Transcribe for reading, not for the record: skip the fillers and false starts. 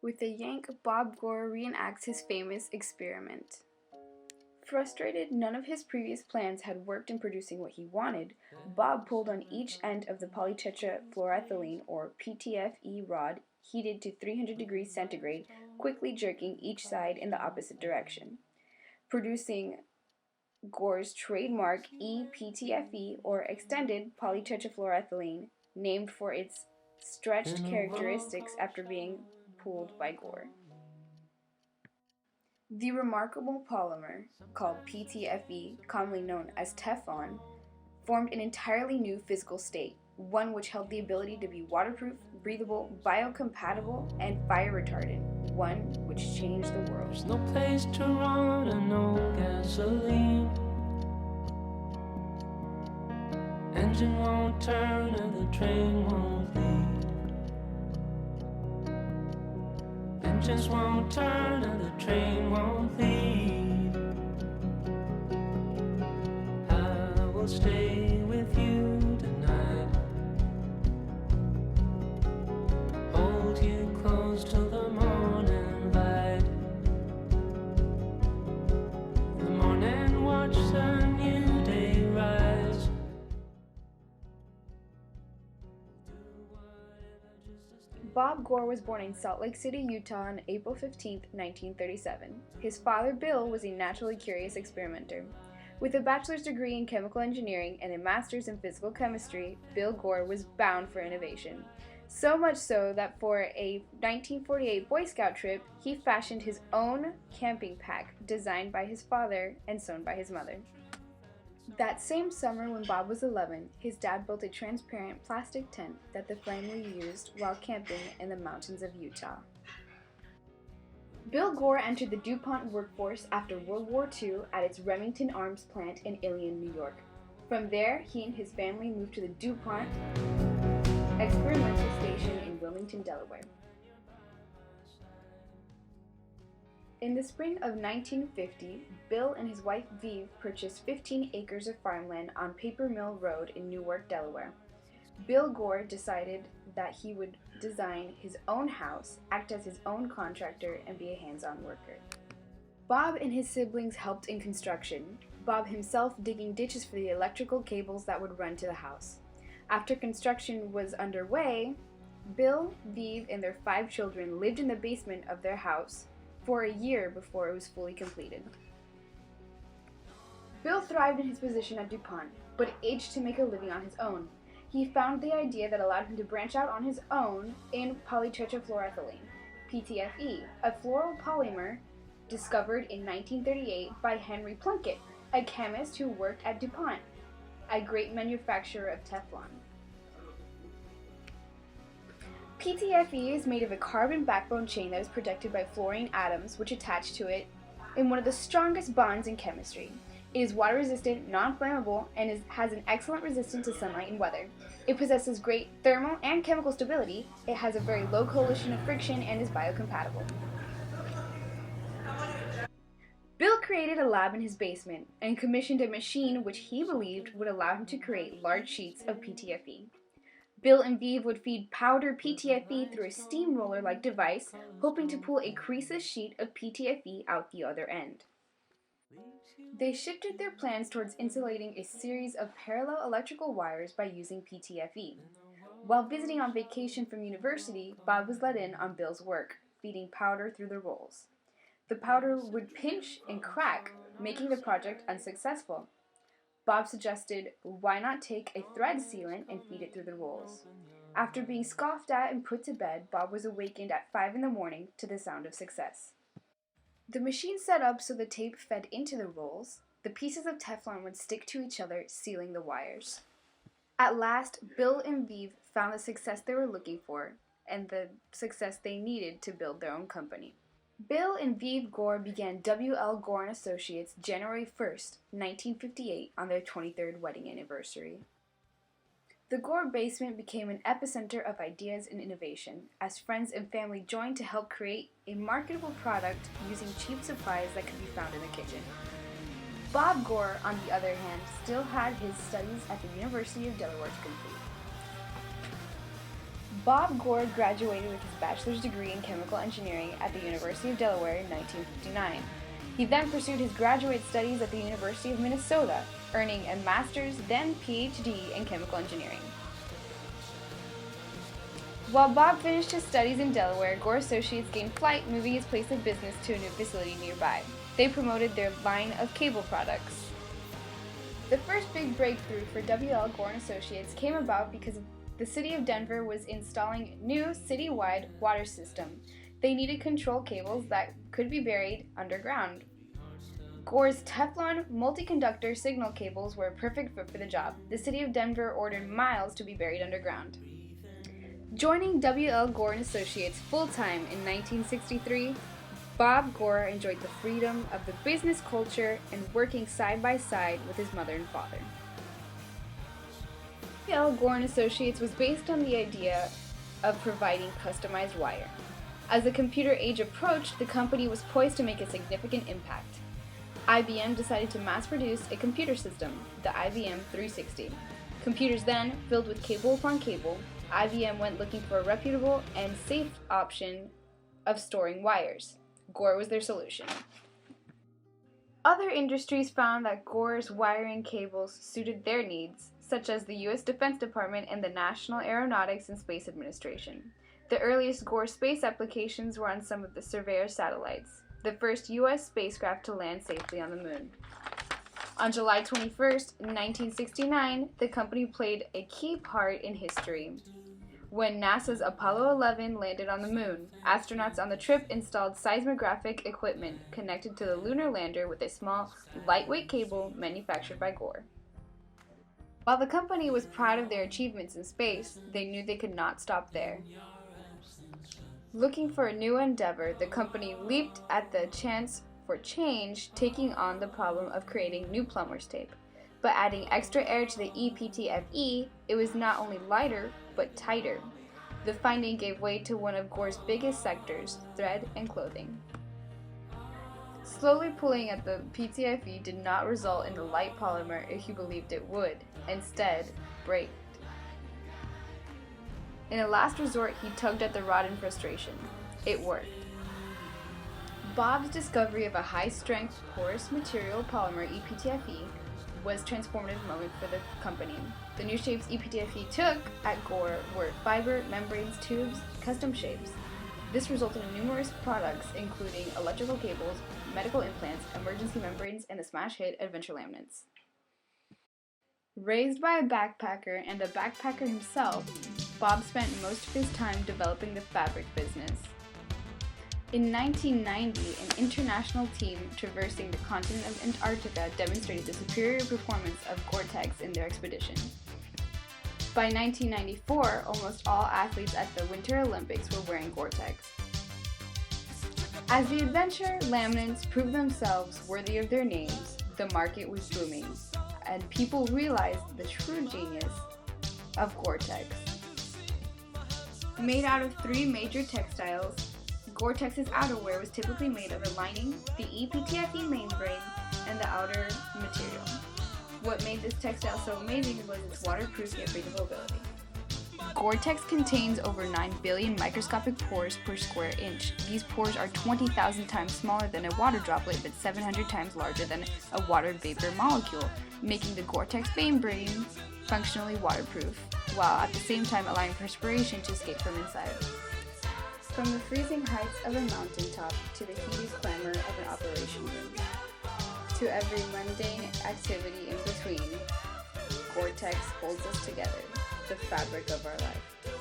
With a yank, Bob Gore reenacts his famous experiment. Frustrated none of his previous plans had worked in producing what he wanted, Bob pulled on each end of the polytetrafluoroethylene, or PTFE rod, heated to 300 degrees centigrade, quickly jerking each side in the opposite direction, producing Gore's trademark ePTFE, or extended polytetrafluoroethylene, named for its stretched characteristics after being pulled by Gore. The remarkable polymer, called PTFE, commonly known as Teflon, formed an entirely new physical state, one which held the ability to be waterproof, breathable, biocompatible, and fire retardant, one which changed the world. There's no place to run and no gasoline. Engine won't turn and the train won't leave. Engines won't turn and the train won't leave. I will stay with you tonight. Hold you close till the morning light. In the morning watch the new day rise. Bob Gore was born in Salt Lake City, Utah on April 15, 1937. His father, Bill, was a naturally curious experimenter. With a bachelor's degree in chemical engineering and a master's in physical chemistry, Bill Gore was bound for innovation. So much so that for a 1948 Boy Scout trip, he fashioned his own camping pack designed by his father and sewn by his mother. That same summer when Bob was 11, his dad built a transparent plastic tent that the family used while camping in the mountains of Utah. Bill Gore entered the DuPont workforce after World War II at its Remington Arms plant in Ilion, New York. From there, he and his family moved to the DuPont experimental station in Wilmington, Delaware. In the spring of 1950, Bill and his wife Vive purchased 15 acres of farmland on Paper Mill Road in Newark, Delaware. Bill Gore decided that he would design his own house, act as his own contractor, and be a hands-on worker. Bob and his siblings helped in construction, Bob himself digging ditches for the electrical cables that would run to the house. After construction was underway, Bill, Vive, and their 5 children lived in the basement of their house for a year before it was fully completed. Bill thrived in his position at DuPont, but itched to make a living on his own. He found the idea that allowed him to branch out on his own in polytetrafluoroethylene, PTFE, a fluoropolymer discovered in 1938 by Henry Plunkett, a chemist who worked at DuPont, a great manufacturer of Teflon. PTFE is made of a carbon backbone chain that is protected by fluorine atoms which attach to it in one of the strongest bonds in chemistry. It is water resistant, non-flammable, and has an excellent resistance to sunlight and weather. It possesses great thermal and chemical stability. It has a very low coefficient of friction and is biocompatible. Bill created a lab in his basement and commissioned a machine which he believed would allow him to create large sheets of PTFE. Bill and Vive would feed powder PTFE through a steamroller-like device, hoping to pull a creaseless sheet of PTFE out the other end. They shifted their plans towards insulating a series of parallel electrical wires by using PTFE. While visiting on vacation from university, Bob was let in on Bill's work, feeding powder through the rolls. The powder would pinch and crack, making the project unsuccessful. Bob suggested, why not take a thread sealant and feed it through the rolls? After being scoffed at and put to bed, Bob was awakened at 5 in the morning to the sound of success. The machine set up so the tape fed into the rolls. The pieces of Teflon would stick to each other, sealing the wires. At last, Bill and Vive found the success they were looking for and the success they needed to build their own company. Bill and Vive Gore began W.L. Gore & Associates January 1st, 1958, on their 23rd wedding anniversary. The Gore basement became an epicenter of ideas and innovation, as friends and family joined to help create a marketable product using cheap supplies that could be found in the kitchen. Bob Gore, on the other hand, still had his studies at the University of Delaware to complete. Bob Gore graduated with his bachelor's degree in chemical engineering at the University of Delaware in 1959. He then pursued his graduate studies at the University of Minnesota, earning a master's, then PhD in chemical engineering. While Bob finished his studies in Delaware, Gore Associates gained flight, moving his place of business to a new facility nearby. They promoted their line of cable products. The first big breakthrough for W.L. Gore & Associates came about because the city of Denver was installing a new citywide water system. They needed control cables that could be buried underground. Gore's Teflon multi-conductor signal cables were a perfect fit for the job. The city of Denver ordered miles to be buried underground. Joining W.L. Gore & Associates full-time in 1963, Bob Gore enjoyed the freedom of the business culture and working side by side with his mother and father. W.L. Gore & Associates was based on the idea of providing customized wire. As the computer age approached, the company was poised to make a significant impact. IBM decided to mass-produce a computer system, the IBM 360. Computers then, filled with cable upon cable, IBM went looking for a reputable and safe option of storing wires. Gore was their solution. Other industries found that Gore's wiring cables suited their needs, such as the U.S. Defense Department and the National Aeronautics and Space Administration. The earliest Gore space applications were on some of the Surveyor satellites, the first U.S. spacecraft to land safely on the moon. On July 21st, 1969, the company played a key part in history. When NASA's Apollo 11 landed on the moon, astronauts on the trip installed seismographic equipment connected to the lunar lander with a small, lightweight cable manufactured by Gore. While the company was proud of their achievements in space, they knew they could not stop there. Looking for a new endeavor, the company leaped at the chance for change, taking on the problem of creating new plumber's tape. But adding extra air to the EPTFE, it was not only lighter, but tighter. The finding gave way to one of Gore's biggest sectors, thread and clothing. Slowly pulling at the PTFE did not result in the light polymer if he believed it would. Instead, braked. In a last resort, he tugged at the rod in frustration. It worked. Bob's discovery of a high-strength, porous material polymer, EPTFE, was a transformative moment for the company. The new shapes EPTFE took at Gore were fiber, membranes, tubes, custom shapes. This resulted in numerous products, including electrical cables, medical implants, emergency membranes, and the smash hit Adventure Laminates. Raised by a backpacker and a backpacker himself, Bob spent most of his time developing the fabric business. In 1990, an international team traversing the continent of Antarctica demonstrated the superior performance of Gore-Tex in their expedition. By 1994, almost all athletes at the Winter Olympics were wearing Gore-Tex. As the Adventure Laminates proved themselves worthy of their names, the market was booming, and people realized the true genius of Gore-Tex. Made out of three major textiles, Gore-Tex's outerwear was typically made of a lining, the EPTFE membrane, and the outer material. What made this textile so amazing was its waterproof yet breathable ability. Gore-Tex contains over 9 billion microscopic pores per square inch. These pores are 20,000 times smaller than a water droplet but 700 times larger than a water vapor molecule, making the Gore-Tex membrane functionally waterproof, while at the same time allowing perspiration to escape from inside. From the freezing heights of a mountaintop to the heated clamor of an operation room, to every mundane activity in between, Gore-Tex holds us together, the fabric of our life.